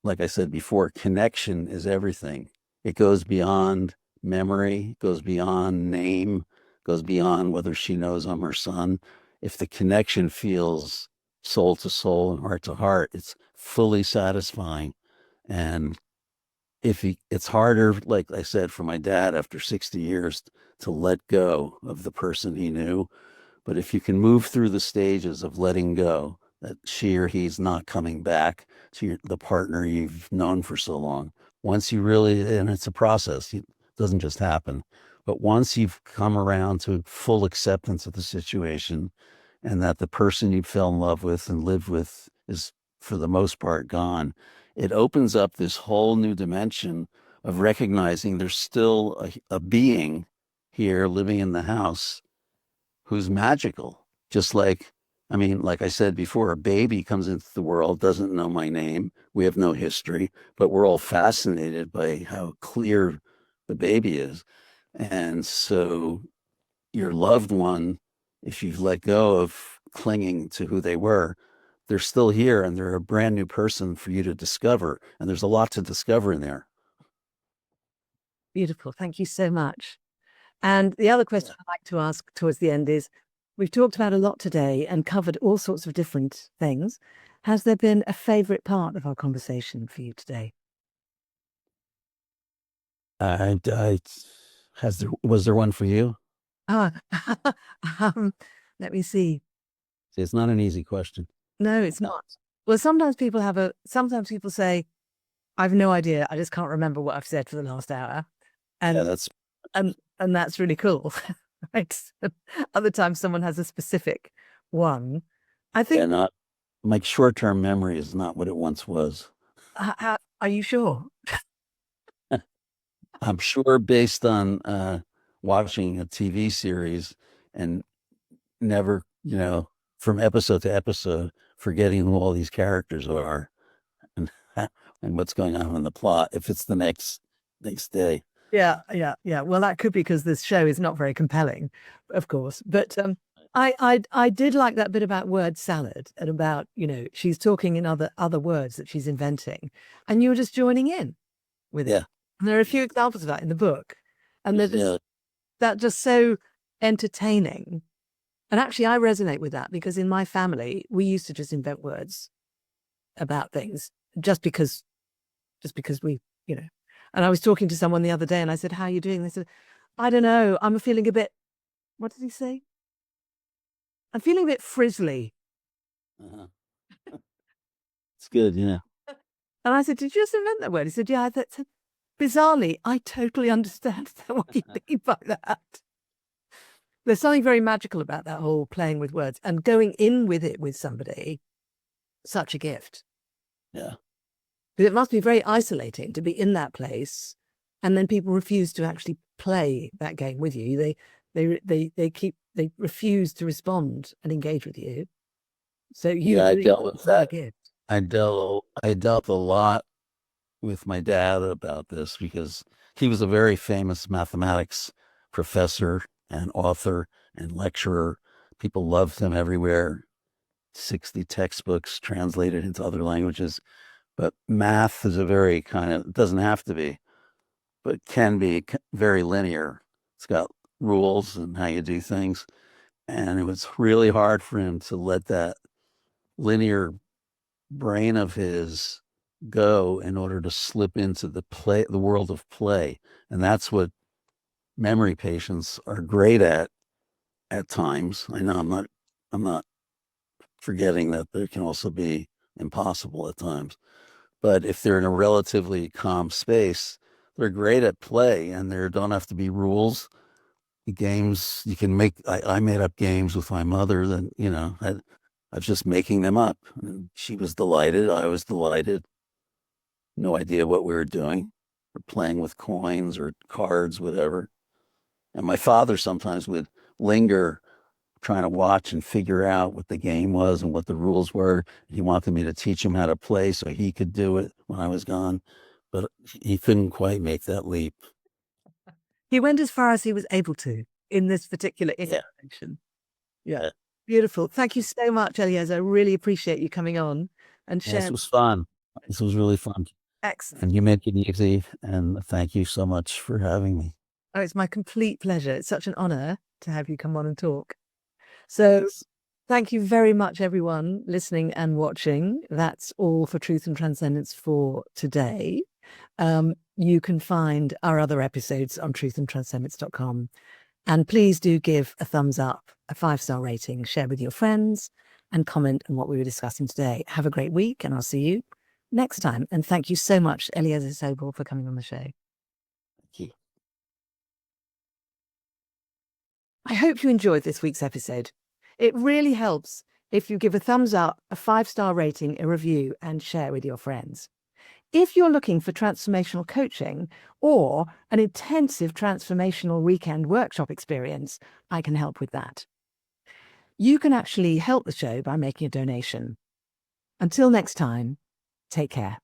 like I said before, connection is everything. It goes beyond memory, goes beyond name, goes beyond whether she knows I'm her son. If the connection feels soul to soul and heart to heart, it's fully satisfying. And it's harder, like I said, for my dad after 60 years to let go of the person he knew. But if you can move through the stages of letting go, that she or he's not coming back to the partner you've known for so long, once you really, and it's a process, it doesn't just happen, but once you've come around to full acceptance of the situation and that the person you fell in love with and lived with is for the most part gone, it opens up this whole new dimension of recognizing there's still a being here living in the house who's magical. Just like, I mean, like I said before, a baby comes into the world, doesn't know my name. We have no history, but we're all fascinated by how clear the baby is. And so your loved one, if you've let go of clinging to who they were, they're still here and they're a brand new person for you to discover. And there's a lot to discover in there. Beautiful. Thank you so much. And the other question I'd like to ask towards the end is, we've talked about a lot today and covered all sorts of different things. Has there been a favorite part of our conversation for you today? Was there one for you? Ah, let me see. It's not an easy question. No, it's not. Well, sometimes people say, I've no idea. I just can't remember what I've said for the last hour. And Yeah, that's and that's really cool. Right. Other times someone has a specific one. I think not my short-term memory is not what it once was. are you sure? I'm sure based on watching a TV series and never, from episode to episode, forgetting who all these characters are and and what's going on in the plot if it's the next day. Yeah. Well, that could be because this show is not very compelling, of course. But I did like that bit about word salad and about, she's talking in other words that she's inventing, and you were just joining in with it. Yeah. And there are a few examples of that in the book, and Yeah. that's just so entertaining. And actually, I resonate with that because in my family, we used to just invent words about things just because we, And I was talking to someone the other day and I said, how are you doing? They said, I don't know. I'm feeling a bit, what did he say? I'm feeling a bit frizzly. Uh-huh. It's good, yeah. And I said, did you just invent that word? He said, yeah. That's bizarrely, I totally understand what you mean by that. There's something very magical about that whole playing with words and going in with it with somebody. Such a gift. Yeah. But it must be very isolating to be in that place and then people refuse to actually play that game with you. They refuse to respond and engage with you. So you Yeah, I really dealt with have a that. gift. I dealt a lot with my dad about this because he was a very famous mathematics professor and author and lecturer. People loved him everywhere. 60 textbooks translated into other languages. But math is a very kind of, it doesn't have to be, but can be very linear. It's got rules and how you do things. And it was really hard for him to let that linear brain of his go in order to slip into the world of play. And that's what memory patients are great at times. I know I'm not forgetting that there can also be impossible at times. But if they're in a relatively calm space, they're great at play, and there don't have to be rules. The games you can make. I made up games with my mother that, I was just making them up. And she was delighted. I was delighted. No idea what we were doing. We're playing with coins or cards, whatever. And my father sometimes would linger trying to watch and figure out what the game was and what the rules were. He wanted me to teach him how to play so he could do it when I was gone, but he couldn't quite make that leap. He went as far as he was able to in this particular Yeah. intervention. Yeah. Yeah. Beautiful. Thank you so much, Eliezer. I really appreciate you coming on and This sharing. was fun. This was really fun. Excellent. And you make it easy. And thank you so much for having me. Oh, it's my complete pleasure. It's such an honor to have you come on and talk. So thank you very much, everyone listening and watching. That's all for Truth and Transcendence for today. You can find our other episodes on truthandtranscendence.com. And please do give a thumbs up, a 5-star rating, share with your friends, and comment on what we were discussing today. Have a great week, and I'll see you next time. And thank you so much, Eliezer Sobel, for coming on the show. Thank you. I hope you enjoyed this week's episode. It really helps if you give a thumbs up, a 5-star rating, a review, and share with your friends. If you're looking for transformational coaching or an intensive transformational weekend workshop experience, I can help with that. You can actually help the show by making a donation. Until next time, take care.